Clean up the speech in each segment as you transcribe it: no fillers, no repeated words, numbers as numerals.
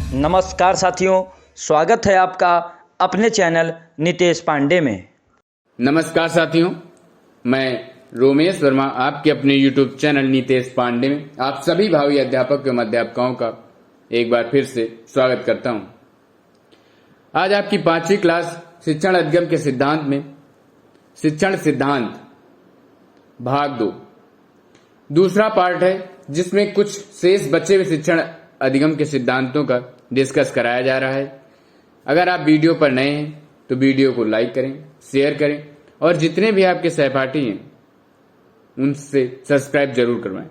नमस्कार साथियों, स्वागत है आपका अपने चैनल नितेश पांडे में। नमस्कार साथियों, मैं रोमेश वर्मा आपके अपने YouTube चैनल नितेश पांडे में आप सभी भावी अध्यापक एवं अध्यापकों का एक बार फिर से स्वागत करता हूं। आज आपकी 5वीं क्लास शिक्षण अधिगम के सिद्धांत में शिक्षण सिद्धांत भाग 2 दूसरा पार्ट है, जिसमें कुछ शेष बचे हुए शिक्षण अधिगम के सिद्धांतों का डिस्कस कराया जा रहा है। अगर आप वीडियो पर नए हैं तो वीडियो को लाइक करें, शेयर करें और जितने भी आपके सहपाठी हैं उनसे सब्सक्राइब जरूर करवाएं,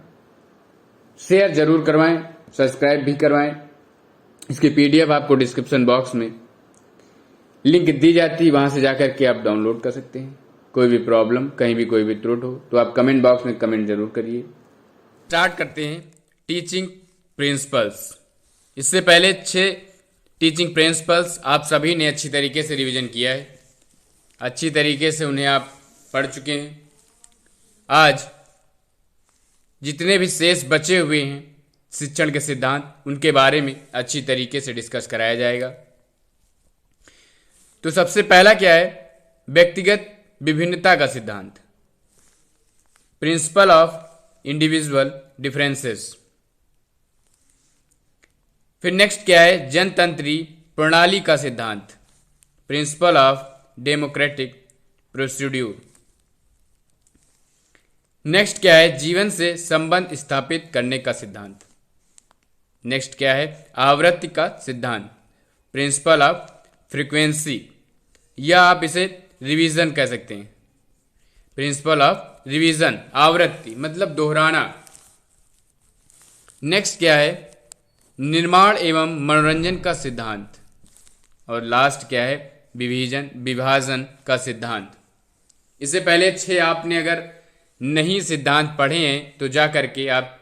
शेयर जरूर करवाएं, सब्सक्राइब भी करवाएं। इसकी पीडीएफ आपको डिस्क्रिप्शन बॉक्स में लिंक दी जाती है, वहां से जाकर के आप डाउनलोड कर सकते हैं। कोई भी प्रॉब्लम, कहीं भी कोई भी त्रुटि हो तो आप कमेंट बॉक्स में कमेंट जरूर करिए। स्टार्ट करते हैं टीचिंग प्रिंसिपल्स। इससे पहले 6 टीचिंग प्रिंसिपल्स आप सभी ने अच्छी तरीके से रिवीजन किया है, अच्छी तरीके से उन्हें आप पढ़ चुके हैं। आज जितने भी शेष बचे हुए हैं शिक्षण के सिद्धांत, उनके बारे में अच्छी तरीके से डिस्कस कराया जाएगा। तो सबसे पहला क्या है? व्यक्तिगत विभिन्नता का सिद्धांत, प्रिंसिपल ऑफ इंडिविजुअल डिफरेंसेस। फिर नेक्स्ट क्या है? जनतंत्री प्रणाली का सिद्धांत, principle of democratic procedure. Next क्या है? जीवन से संबंध स्थापित करने का सिद्धांत। नेक्स्ट क्या है? आवृत्ति का सिद्धांत, प्रिंसिपल ऑफ फ्रीक्वेंसी, या आप इसे रिवीजन कह सकते हैं, प्रिंसिपल ऑफ रिवीजन। आवृत्ति मतलब दोहराना। नेक्स्ट क्या है? निर्माण एवं मनोरंजन का सिद्धांत। और लास्ट क्या है? विभाजन का सिद्धांत। इससे पहले 6 आपने अगर नहीं सिद्धांत पढ़े हैं तो जा करके आप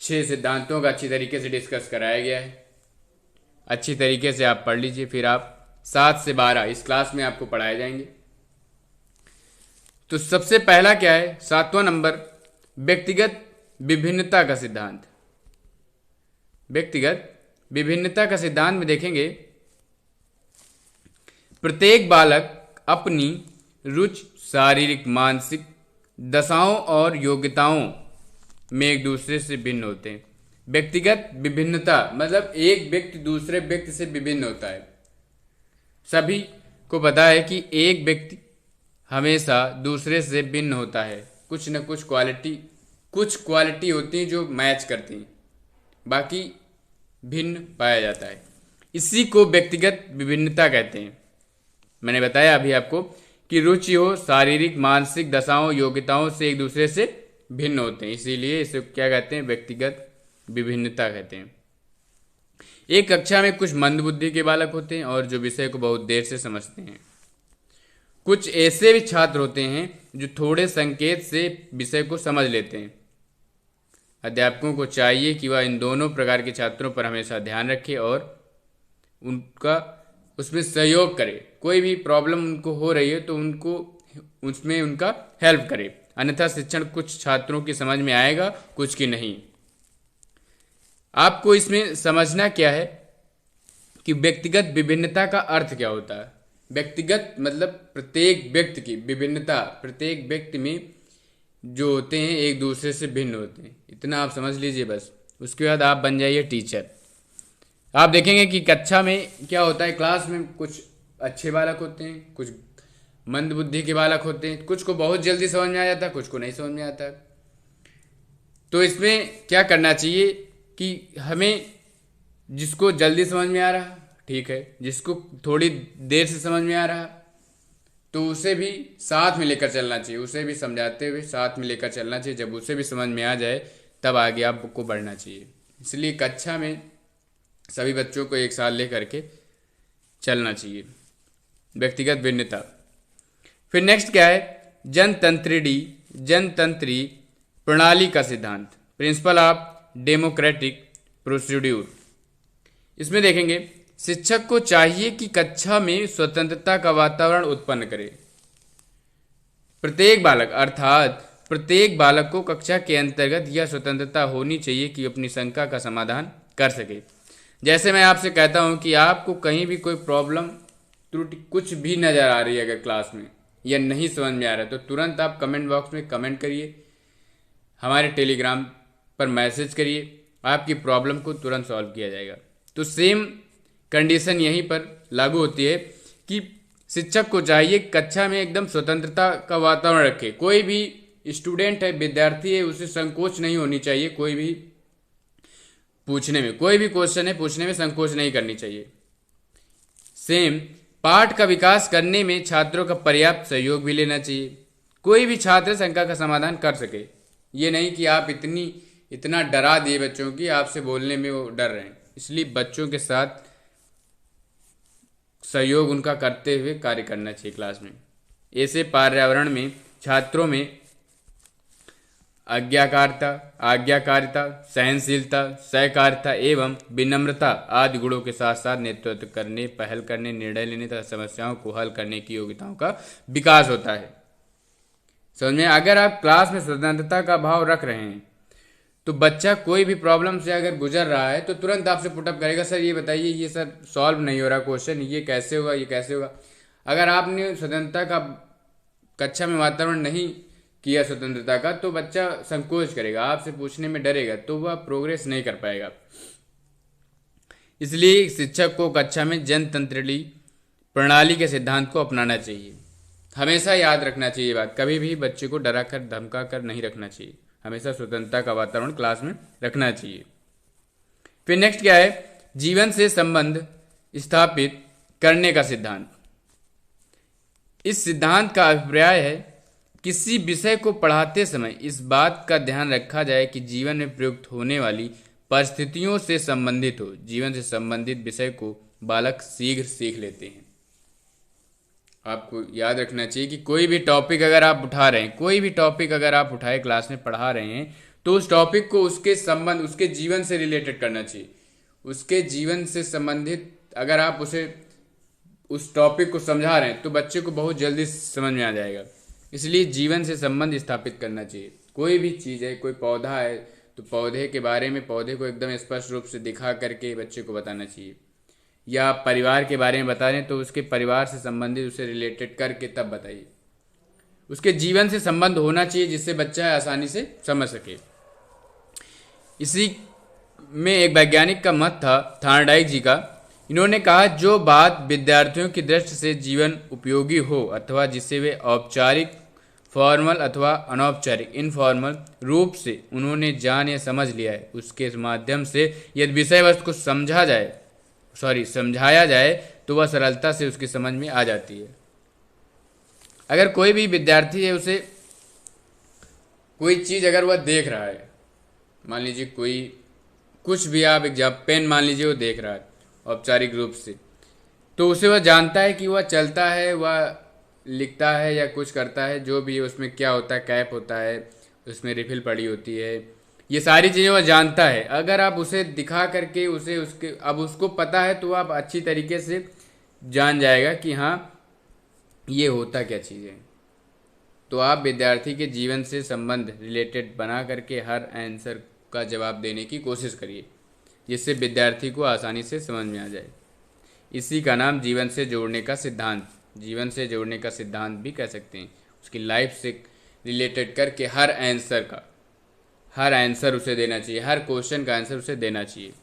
6 सिद्धांतों का अच्छी तरीके से डिस्कस कराया गया है, अच्छी तरीके से आप पढ़ लीजिए। फिर आप 7 से 12 इस क्लास में आपको पढ़ाए जाएंगे। तो सबसे पहला क्या है? 7वां नंबर, व्यक्तिगत विभिन्नता का सिद्धांत। व्यक्तिगत विभिन्नता का सिद्धांत में देखेंगे, प्रत्येक बालक अपनी रुचि, शारीरिक, मानसिक दशाओं और योग्यताओं में एक दूसरे से भिन्न होते हैं। व्यक्तिगत विभिन्नता मतलब एक व्यक्ति दूसरे व्यक्ति से विभिन्न होता है। सभी को पता है कि एक व्यक्ति हमेशा दूसरे से भिन्न होता है। कुछ न कुछ क्वालिटी होती हैं जो मैच करती हैं, बाकी भिन्न पाया जाता है। इसी को व्यक्तिगत विभिन्नता कहते हैं। मैंने बताया अभी आपको कि रुचि हो, शारीरिक, मानसिक दशाओं, योग्यताओं से एक दूसरे से भिन्न होते हैं, इसीलिए इसे क्या कहते हैं? व्यक्तिगत विभिन्नता कहते हैं। एक कक्षा में कुछ मंद बुद्धि के बालक होते हैं और जो विषय को बहुत देर से समझते हैं। कुछ ऐसे भी छात्र होते हैं जो थोड़े संकेत से विषय को समझ लेते हैं। अध्यापकों को चाहिए कि वह इन दोनों प्रकार के छात्रों पर हमेशा ध्यान रखे और उनका उसमें सहयोग करे। कोई भी प्रॉब्लम उनको हो रही है तो उनको उसमें उनका हेल्प करे, अन्यथा शिक्षण कुछ छात्रों की समझ में आएगा, कुछ की नहीं। आपको इसमें समझना क्या है कि व्यक्तिगत विभिन्नता का अर्थ क्या होता है। व्यक्तिगत मतलब प्रत्येक व्यक्ति की विभिन्नता, प्रत्येक व्यक्ति में जो होते हैं एक दूसरे से भिन्न होते हैं, इतना आप समझ लीजिए बस। उसके बाद आप बन जाइए टीचर। आप देखेंगे कि कक्षा में क्या होता है, क्लास में कुछ अच्छे बालक होते हैं, कुछ मंद बुद्धि के बालक होते हैं, कुछ को बहुत जल्दी समझ में आ जाता है, कुछ को नहीं समझ में आता। तो इसमें क्या करना चाहिए कि हमें जिसको जल्दी समझ में आ रहा ठीक है, जिसको थोड़ी देर से समझ में आ रहा तो उसे भी साथ में लेकर चलना चाहिए, उसे भी समझाते हुए साथ में लेकर चलना चाहिए। जब उसे भी समझ में आ जाए तब आगे आपको बढ़ना चाहिए। इसलिए कक्षा में सभी बच्चों को एक साथ लेकर के चलना चाहिए। व्यक्तिगत भिन्नता। फिर नेक्स्ट क्या है? जनतंत्री प्रणाली का सिद्धांत, प्रिंसिपल ऑफ डेमोक्रेटिक प्रोसीड्यूर। इसमें देखेंगे, शिक्षक को चाहिए कि कक्षा में स्वतंत्रता का वातावरण उत्पन्न करे। प्रत्येक बालक अर्थात प्रत्येक बालक को कक्षा के अंतर्गत यह स्वतंत्रता होनी चाहिए कि अपनी शंका का समाधान कर सके। जैसे मैं आपसे कहता हूं कि आपको कहीं भी कोई प्रॉब्लम त्रुटि कुछ भी नज़र आ रही है अगर क्लास में या नहीं समझ में आ रहा है तो तुरंत आप कमेंट बॉक्स में कमेंट करिए, हमारे टेलीग्राम पर मैसेज करिए, आपकी प्रॉब्लम को तुरंत सॉल्व किया जाएगा। तो सेम कंडीशन यहीं पर लागू होती है कि शिक्षक को चाहिए कक्षा में एकदम स्वतंत्रता का वातावरण रखे। कोई भी स्टूडेंट है, विद्यार्थी है, उसे संकोच नहीं होनी चाहिए। कोई भी पूछने में, कोई भी क्वेश्चन है पूछने में संकोच नहीं करनी चाहिए। सेम पाठ का विकास करने में छात्रों का पर्याप्त सहयोग भी लेना चाहिए। कोई भी छात्र शंका का समाधान कर सके, ये नहीं कि आप इतना डरा दिए बच्चों की आपसे बोलने में वो डर रहे हैं। इसलिए बच्चों के साथ सहयोग उनका करते हुए कार्य करना चाहिए क्लास में। ऐसे पर्यावरण में छात्रों में आज्ञाकारिता, सहनशीलता, सहकारिता एवं विनम्रता आदि गुणों के साथ साथ नेतृत्व करने, पहल करने, निर्णय लेने तथा समस्याओं को हल करने की योग्यताओं का विकास होता है। समझ में? अगर आप क्लास में स्वतंत्रता का भाव रख रहे हैं तो बच्चा कोई भी प्रॉब्लम से अगर गुजर रहा है तो तुरंत आपसे पुटअप करेगा, सर ये बताइए, ये सर सॉल्व नहीं हो रहा क्वेश्चन, ये कैसे होगा, ये कैसे होगा। अगर आपने स्वतंत्रता का कक्षा में वातावरण नहीं किया स्वतंत्रता का तो बच्चा संकोच करेगा, आपसे पूछने में डरेगा, तो वह प्रोग्रेस नहीं कर पाएगा। इसलिए शिक्षक को कक्षा में जनतंत्री प्रणाली के सिद्धांत को अपनाना चाहिए। हमेशा याद रखना चाहिए बात, कभी भी बच्चे को डरा कर धमका कर नहीं रखना चाहिए। हमेशा स्वतंत्रता का वातावरण क्लास में रखना चाहिए। फिर नेक्स्ट क्या है, जीवन से संबंध स्थापित करने का सिद्धांत। इस सिद्धांत का अभिप्राय है किसी विषय को पढ़ाते समय इस बात का ध्यान रखा जाए कि जीवन में प्रयुक्त होने वाली परिस्थितियों से संबंधित हो। जीवन से संबंधित विषय को बालक शीघ्र सीख लेते हैं। आपको याद रखना चाहिए कि कोई भी टॉपिक अगर आप उठा रहे हैं, कोई भी टॉपिक अगर आप उठाए क्लास में पढ़ा रहे हैं तो उस टॉपिक को उसके संबंध, उसके जीवन से रिलेटेड करना चाहिए। उसके जीवन से संबंधित अगर आप उस टॉपिक को समझा रहे हैं तो बच्चे को बहुत जल्दी समझ में आ जाएगा। इसलिए जीवन से संबंध स्थापित करना चाहिए। कोई भी चीज़ है, कोई पौधा है तो पौधे के बारे में, पौधे को एकदम स्पष्ट रूप से दिखा करके बच्चे को बताना चाहिए। या आप परिवार के बारे में बता रहे हैं तो उसके परिवार से संबंधित, उसे रिलेटेड करके तब बताइए। उसके जीवन से संबंध होना चाहिए जिससे बच्चा आसानी से समझ सके। इसी में एक वैज्ञानिक का मत था, थॉर्नडाइक जी का। इन्होंने कहा जो बात विद्यार्थियों की दृष्टि से जीवन उपयोगी हो अथवा जिसे वे औपचारिक फॉर्मल अथवा अनौपचारिक इनफॉर्मल रूप से उन्होंने जान या समझ लिया है, उसके माध्यम से यदि विषय वस्तु को समझाया जाए तो वह सरलता से उसकी समझ में आ जाती है। अगर कोई भी विद्यार्थी है, उसे कोई चीज़ अगर वह देख रहा है, मान लीजिए कोई कुछ भी आप पेन मान लीजिए वो देख रहा है औपचारिक रूप से, तो उसे वह जानता है कि वह चलता है, वह लिखता है या कुछ करता है, जो भी उसमें क्या होता है, कैप होता है, उसमें रिफिल पड़ी होती है, ये सारी चीज़ें वह जानता है। अगर आप उसे दिखा करके अब उसको पता है तो आप अच्छी तरीके से जान जाएगा कि हाँ ये होता क्या चीज़ है। तो आप विद्यार्थी के जीवन से संबंध रिलेटेड बना करके हर आंसर का जवाब देने की कोशिश करिए, जिससे विद्यार्थी को आसानी से समझ में आ जाए। इसी का नाम जीवन से जोड़ने का सिद्धांत, जीवन से जोड़ने का सिद्धांत भी कह सकते हैं। उसकी लाइफ से रिलेटेड करके हर आंसर उसे देना चाहिए, हर क्वेश्चन का आंसर उसे देना चाहिए।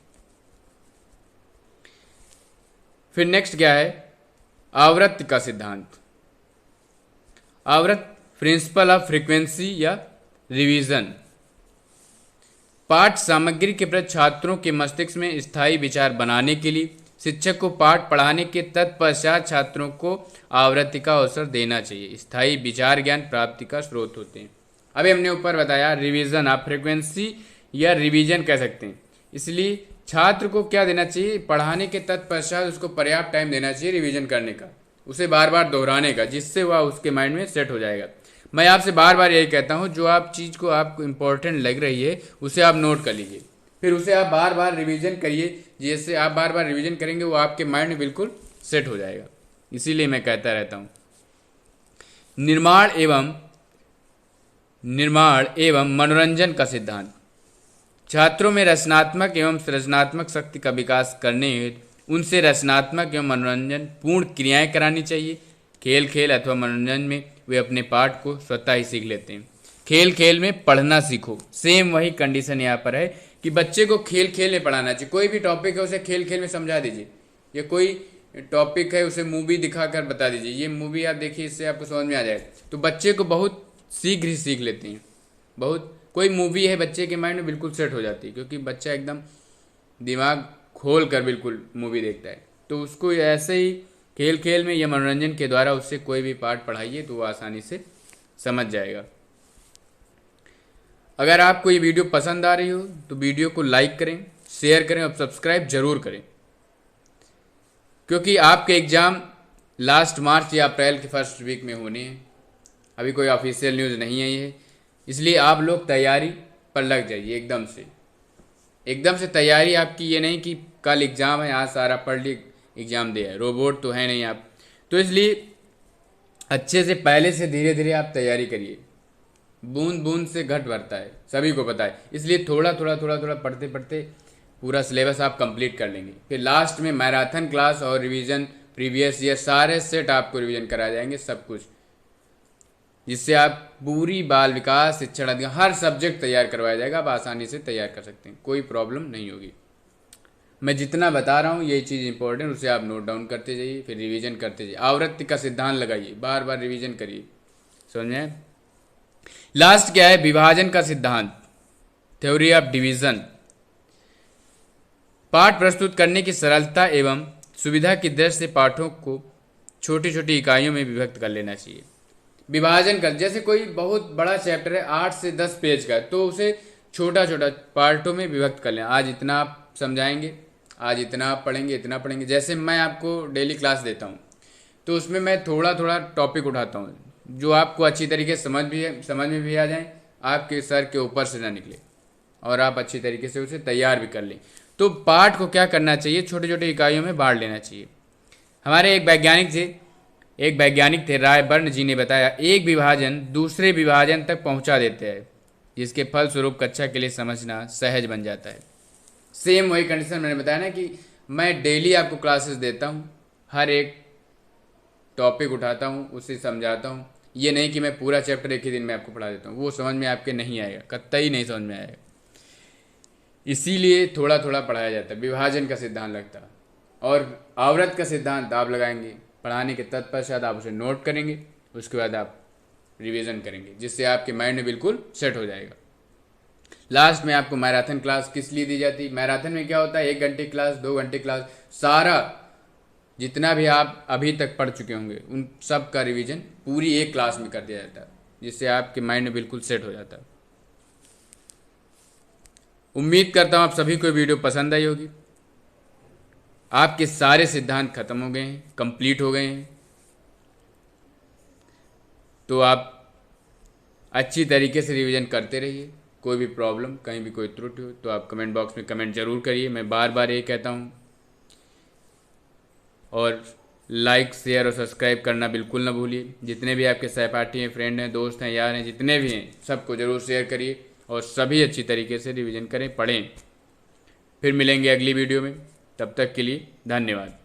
फिर नेक्स्ट क्या है, आवृत्ति का सिद्धांत। आवृत्ति प्रिंसिपल ऑफ फ्रीक्वेंसी या रिवीजन। पाठ सामग्री के प्रति छात्रों के मस्तिष्क में स्थायी विचार बनाने के लिए शिक्षक को पाठ पढ़ाने के तत्पश्चात छात्रों को आवृत्ति का अवसर देना चाहिए। स्थायी विचार ज्ञान प्राप्ति का स्रोत होते हैं। अभी हमने ऊपर बताया रिवीजन, आप फ्रीक्वेंसी या रिवीजन कह सकते हैं। इसलिए छात्र को क्या देना चाहिए, पढ़ाने के तत्पश्चात उसको पर्याप्त टाइम देना चाहिए रिवीजन करने का, उसे बार बार दोहराने का, जिससे वह उसके माइंड में सेट हो जाएगा। मैं आपसे बार बार यही कहता हूँ, जो आप चीज़ को आपको इम्पोर्टेंट लग रही है उसे आप नोट कर लीजिए, फिर उसे आप बार बार रिवीजन करिए। जैसे आप बार बार रिवीजन करेंगे वो आपके माइंड में बिल्कुल सेट हो जाएगा। इसीलिए मैं कहता रहता हूँ निर्माण एवं मनोरंजन का सिद्धांत। छात्रों में रचनात्मक एवं सृजनात्मक शक्ति का विकास करने हेतु उनसे रचनात्मक एवं मनोरंजन पूर्ण क्रियाएं करानी चाहिए। खेल खेल अथवा मनोरंजन में वे अपने पाठ को स्वतः ही सीख लेते हैं। खेल खेल में पढ़ना सीखो, सेम वही कंडीशन यहाँ पर है कि बच्चे को खेल खेल में पढ़ाना चाहिए। कोई भी टॉपिक है उसे खेल खेल में समझा दीजिए, या कोई टॉपिक है उसे मूवी दिखाकर बता दीजिए, ये मूवी आप देखिए, इससे आपको समझ में आ जाएगा। तो बच्चे को बहुत शीघ्र ही सीख लेते हैं। बहुत कोई मूवी है बच्चे के माइंड में बिल्कुल सेट हो जाती है, क्योंकि बच्चा एकदम दिमाग खोल कर बिल्कुल मूवी देखता है। तो उसको ऐसे ही खेल खेल में या मनोरंजन के द्वारा उससे कोई भी पाठ पढ़ाइए तो वो आसानी से समझ जाएगा। अगर आपको ये वीडियो पसंद आ रही हो तो वीडियो को लाइक करें, शेयर करें और सब्सक्राइब जरूर करें, क्योंकि आपके एग्ज़ाम लास्ट मार्च या अप्रैल के फर्स्ट वीक में होने हैं। अभी कोई ऑफिशियल न्यूज़ नहीं आई है, इसलिए आप लोग तैयारी पर लग जाइए। एकदम से तैयारी आपकी ये नहीं कि कल एग्ज़ाम है आज सारा पढ़ लिए एग्ज़ाम दिया है, रोबोट तो है नहीं आप। तो इसलिए अच्छे से पहले से धीरे धीरे आप तैयारी करिए। बूंद बूंद से घट भरता है, सभी को पता है। इसलिए थोड़ा थोड़ा पढ़ते पढ़ते पूरा सिलेबस आप कंप्लीट कर लेंगे। फिर लास्ट में मैराथन क्लास और रिवीजन प्रीवियस ईयर सारे सेट आपको रिवीजन कराए जाएंगे, सब कुछ, जिससे आप पूरी बाल विकास शिक्षण अधिकार हर सब्जेक्ट तैयार करवाया जाएगा। आप आसानी से तैयार कर सकते हैं, कोई प्रॉब्लम नहीं होगी। मैं जितना बता रहा हूँ ये चीज़ इंपॉर्टेंट, उसे आप नोट डाउन करते जाइए, फिर रिवीजन करते जाइए। आवृत्ति का सिद्धांत लगाइए, बार बार रिवीजन करिए, समझ में? लास्ट क्या है? विभाजन का सिद्धांत, थ्योरी ऑफ डिवीजन। पाठ प्रस्तुत करने की सरलता एवं सुविधा की दृष्टि से पाठों को छोटी छोटी इकाइयों में विभक्त कर लेना चाहिए। विभाजन कर, जैसे कोई बहुत बड़ा चैप्टर है 8 से 10 पेज का, तो उसे छोटा छोटा पार्टों में विभक्त कर लें। आज इतना आप समझाएंगे, आज इतना आप पढ़ेंगे, इतना पढ़ेंगे। जैसे मैं आपको डेली क्लास देता हूँ तो उसमें मैं थोड़ा थोड़ा टॉपिक उठाता हूँ जो आपको अच्छी तरीके से समझ में भी आ जाए, आपके सर के ऊपर से ना निकले और आप अच्छी तरीके से उसे तैयार भी कर लें। तो पाठ को क्या करना चाहिए? छोटे छोटे इकाइयों में बांट लेना चाहिए। हमारे एक वैज्ञानिक थे रायबर्न जी ने बताया, एक विभाजन दूसरे विभाजन तक पहुंचा देते हैं, जिसके फलस्वरूप कक्षा के लिए समझना सहज बन जाता है। सेम वही कंडीशन मैंने बताया ना कि मैं डेली आपको क्लासेस देता हूँ, हर एक टॉपिक उठाता हूँ, उसे समझाता हूँ। ये नहीं कि मैं पूरा चैप्टर एक ही दिन में आपको पढ़ा देता हूँ, वो समझ में आपके नहीं आएगा, कतई नहीं समझ में आएगा। इसीलिए थोड़ा थोड़ा पढ़ाया जाता है। विभाजन का सिद्धांत लगता है और आवृत्त का सिद्धांत आप लगाएंगे। पढ़ाने के तत्पश्चात आप उसे नोट करेंगे, उसके बाद आप रिवीजन करेंगे, जिससे आपके माइंड में बिल्कुल सेट हो जाएगा। लास्ट में आपको मैराथन क्लास किस लिए दी जाती है? मैराथन में क्या होता है? 1 घंटे क्लास, 2 घंटे क्लास, सारा जितना भी आप अभी तक पढ़ चुके होंगे उन सब का रिवीजन पूरी एक क्लास में कर दिया जाता है, जिससे आपके माइंड में बिल्कुल सेट हो जाता है। उम्मीद करता हूँ आप सभी को वीडियो पसंद आई होगी। आपके सारे सिद्धांत खत्म हो गए हैं, कंप्लीट हो गए हैं। तो आप अच्छी तरीके से रिवीजन करते रहिए। कोई भी प्रॉब्लम, कहीं भी कोई त्रुटि हो तो आप कमेंट बॉक्स में कमेंट जरूर करिए। मैं बार बार ये कहता हूँ, और लाइक, शेयर और सब्सक्राइब करना बिल्कुल ना भूलिए। जितने भी आपके सहपाठी हैं, फ्रेंड हैं, दोस्त हैं, यार हैं, जितने भी हैं, सबको ज़रूर शेयर करिए और सभी अच्छी तरीके से रिवीजन करें, पढ़ें। फिर मिलेंगे अगली वीडियो में, तब तक के लिए धन्यवाद।